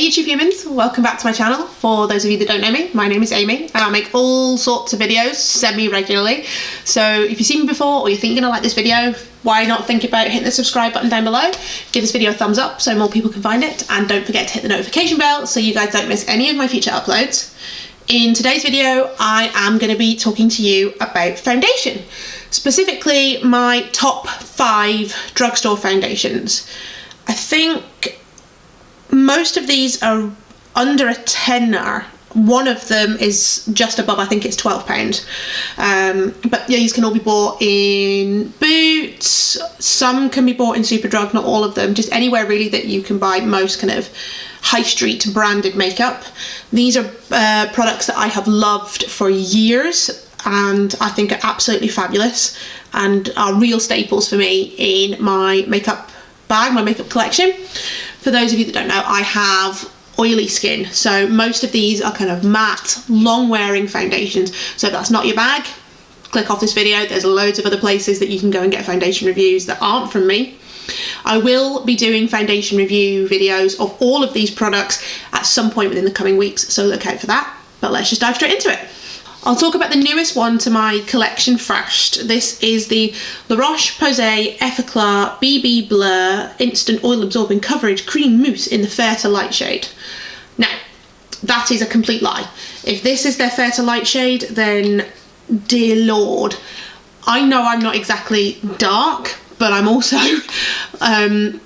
Hey YouTube humans, welcome back to my channel. For those of you that don't know me, my name is Amy and I make all sorts of videos semi-regularly. So if you've seen me before or you think you're gonna like this video, why not think about hitting the subscribe button down below, give this video a thumbs up so more people can find it, and don't forget to hit the notification bell so you guys don't miss any of my future uploads. In today's video, I am going to be talking to you about foundation, specifically my top 5 drugstore foundations. I think most of these are under a tenner. One of them is just above, I think it's £12. But these can all be bought in Boots, some can be bought in Superdrug, not all of them, just anywhere really that you can buy most kind of high street branded makeup. These are products that I have loved for years and I think are absolutely fabulous and are real staples for me in my makeup bag, my makeup collection. For those of you that don't know, I have oily skin, so most of these are kind of matte, long wearing foundations. So if that's not your bag, click off this video. There's loads of other places that you can go and get foundation reviews that aren't from me. I will be doing foundation review videos of all of these products at some point within the coming weeks, so look out for that. But let's just dive straight into it. I'll talk about the newest one to my collection first. This is the La Roche-Posay Effaclar BB Blur Instant Oil Absorbing Coverage Cream Mousse in the Fair to Light shade. Now, that is a complete lie. If this is their Fair to Light shade, then dear Lord, I know I'm not exactly dark, but I'm also, I'm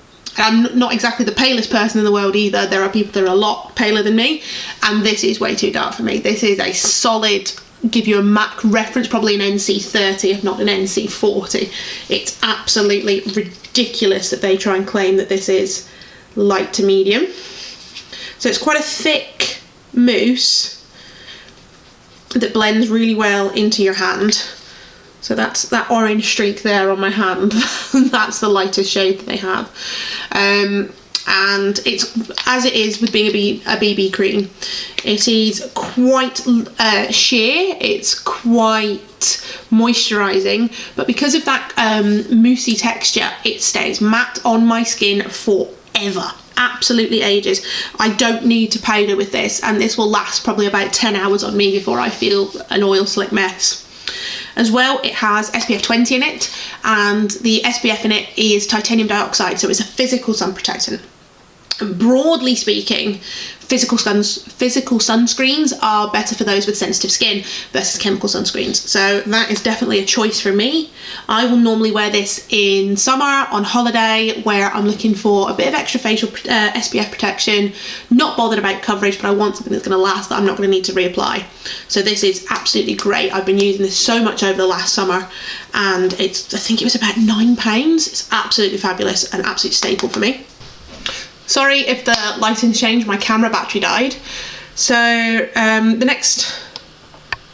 not exactly the palest person in the world either. There are people that are a lot paler than me, and this is way too dark for me. This is a solid, give you a MAC reference, probably an NC30 if not an NC40. It's absolutely ridiculous that they try and claim that this is light to medium. So it's quite a thick mousse that blends really well into your hand. So that's that orange streak there on my hand. That's the lightest shade that they have. And it's, as it is with being a BB cream, it is quite sheer, it's quite moisturising, but because of that moussey texture, it stays matte on my skin forever. Absolutely ages. I don't need to powder with this, and this will last probably about 10 hours on me before I feel an oil slick mess. As well, it has SPF 20 in it, and the SPF in it is titanium dioxide, so it's a physical sun protectant. And broadly speaking, physical sunscreens are better for those with sensitive skin versus chemical sunscreens. So that is definitely a choice for me. I will normally wear this in summer, on holiday, where I'm looking for a bit of extra facial SPF protection, not bothered about coverage, but I want something that's going to last, that I'm not going to need to reapply. So this is absolutely great. I've been using this so much over the last summer, and it's, I think it was about £9. It's absolutely fabulous, an absolute staple for me. Sorry if the lighting's changed, my camera battery died. So the next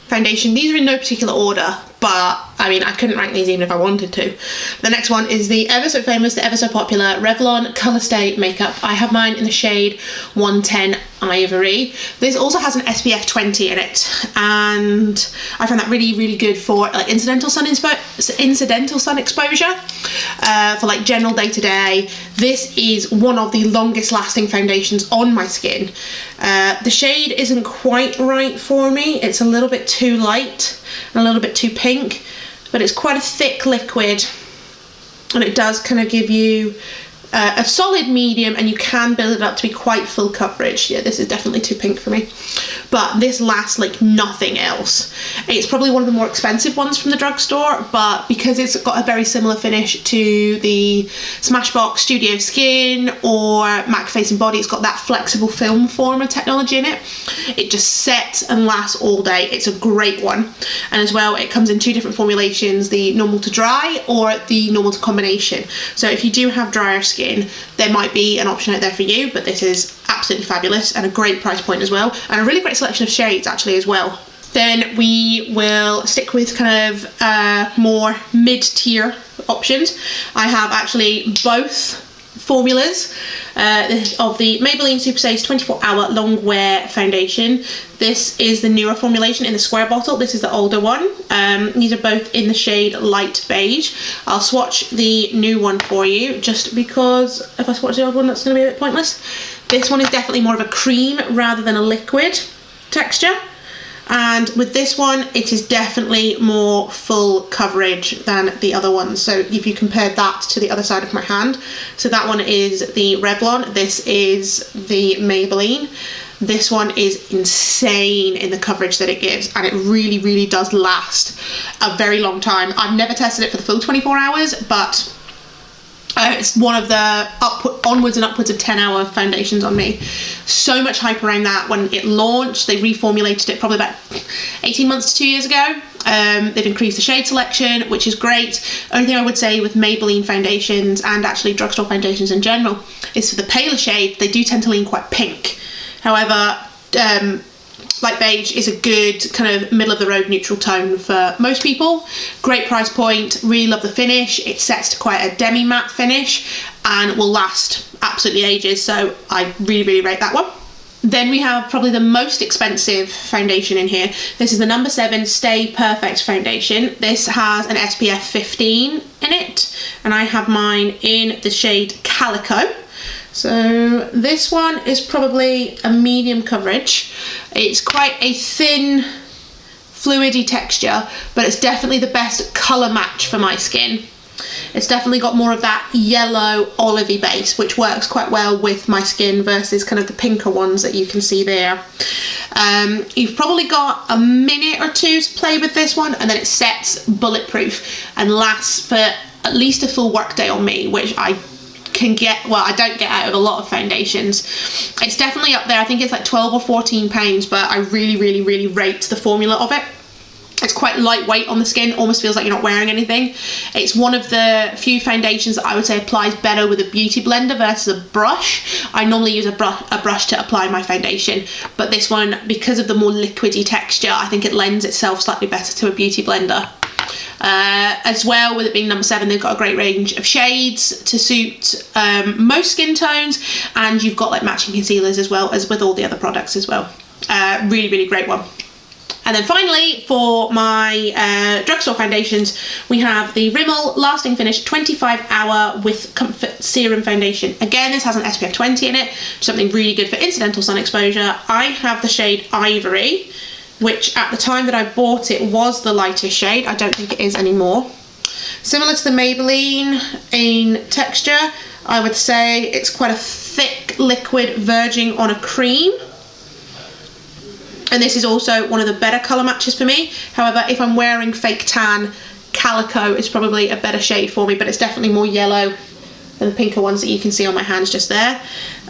foundation, these are in no particular order, but I mean, I couldn't rank these even if I wanted to. The next one is the ever so famous, the ever so popular Revlon Colour Stay makeup. I have mine in the shade 110 Ivory. This also has an SPF 20 in it, and I found that really good for like incidental sun exposure, for like general day-to-day. This is one of the longest lasting foundations on my skin. The shade isn't quite right for me. It's a little bit too light and a little bit too pink, but it's quite a thick liquid, and it does kind of give you a solid medium, and you can build it up to be quite full coverage. Yeah, this is definitely too pink for me, but this lasts like nothing else. It's probably one of the more expensive ones from the drugstore, but because it's got a very similar finish to the Smashbox Studio Skin or MAC Face and Body, it's got that flexible film former technology in it. It just sets and lasts all day. It's a great one. And as well, it comes in 2 different formulations, the normal to dry or the normal to combination. So if you do have drier skin, there might be an option out there for you, but this is absolutely fabulous and a great price point as well, and a really great selection of shades actually as well. Then we will stick with kind of more mid-tier options. I have actually both formulas of the Maybelline Super Stays 24 Hour Long Wear Foundation. This is the newer formulation in the square bottle. This is the older one. These are both in the shade light beige. I'll swatch the new one for you, just because if I swatch the old one, that's going to be a bit pointless. This one is definitely more of a cream rather than a liquid texture. And with this one, it is definitely more full coverage than the other one. So if you compare that to the other side of my hand, so that one is the Revlon, this is the Maybelline. This one is insane in the coverage that it gives, and it really, really does last a very long time. I've never tested it for the full 24 hours, but it's one of the onwards and upwards of 10-hour foundations on me. So much hype around that when it launched. They reformulated it probably about 18 months to 2 years ago. They've increased the shade selection, which is great. Only thing I would say with Maybelline foundations, and actually drugstore foundations in general, is for the paler shade, they do tend to lean quite pink. However, light beige is a good kind of middle of the road neutral tone for most people. Great price point, really love the finish. It sets to quite a demi matte finish and will last absolutely ages, so I really, really rate that one. Then we have probably the most expensive foundation in here. This is the number 7 Stay Perfect foundation. This has an SPF 15 in it, and I have mine in the shade Calico. So this one is probably a medium coverage. It's quite a thin, fluidy texture, but it's definitely the best colour match for my skin. It's definitely got more of that yellow olivey base, which works quite well with my skin versus kind of the pinker ones that you can see there. You've probably got a minute or two to play with this one, and then it sets bulletproof and lasts for at least a full workday on me, which I don't get out of a lot of foundations. It's definitely up there. I think it's like 12 or 14 pounds, but I really, really, really rate the formula of it. It's quite lightweight on the skin, almost feels like you're not wearing anything. It's one of the few foundations that I would say applies better with a beauty blender versus a brush. I normally use a brush to apply my foundation, but this one, because of the more liquidy texture, I think it lends itself slightly better to a beauty blender. As well, with it being number 7, they've got a great range of shades to suit most skin tones, and you've got like matching concealers as well as with all the other products as well. Really, really great one. And then finally, for my drugstore foundations, we have the Rimmel Lasting Finish 25 Hour with Comfort Serum Foundation. Again, this has an SPF 20 in it, something really good for incidental sun exposure. I have the shade Ivory, which at the time that I bought it was the lightest shade. I don't think it is anymore. Similar to the Maybelline in texture, I would say it's quite a thick liquid verging on a cream. And this is also one of the better colour matches for me. However, if I'm wearing fake tan, Calico is probably a better shade for me, but it's definitely more yellow than the pinker ones that you can see on my hands just there.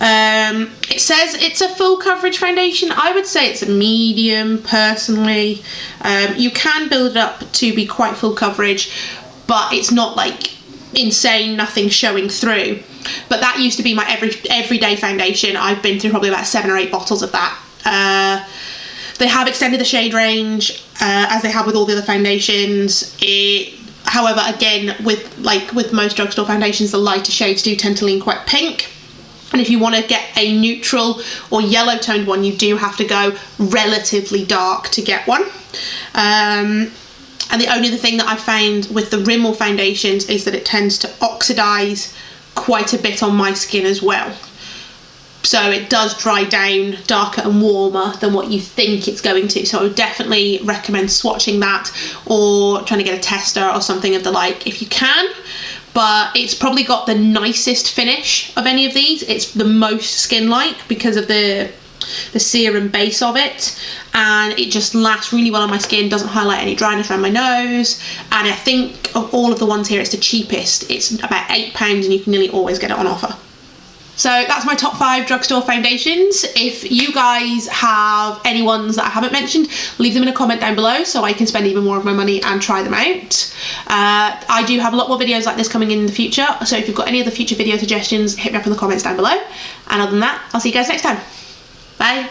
It says it's a full coverage foundation. I would say it's a medium personally. You can build it up to be quite full coverage, but it's not like insane, nothing showing through. But that used to be my everyday foundation. I've been through probably about 7 or 8 bottles of that. They have extended the shade range as they have with all the other foundations. However, again, with most drugstore foundations, the lighter shades do tend to lean quite pink. And if you want to get a neutral or yellow toned one, you do have to go relatively dark to get one. And the only other thing that I found with the Rimmel foundations is that it tends to oxidize quite a bit on my skin as well. So it does dry down darker and warmer than what you think it's going to. So I would definitely recommend swatching that or trying to get a tester or something of the like if you can. But it's probably got the nicest finish of any of these. It's the most skin-like because of the serum base of it, and it just lasts really well on my skin, doesn't highlight any dryness around my nose, and I think of all of the ones here, it's the cheapest. It's about £8 and you can nearly always get it on offer. So that's my top 5 drugstore foundations. If you guys have any ones that I haven't mentioned, leave them in a comment down below so I can spend even more of my money and try them out. I do have a lot more videos like this coming in the future, so if you've got any other future video suggestions, hit me up in the comments down below. And other than that, I'll see you guys next time. Bye.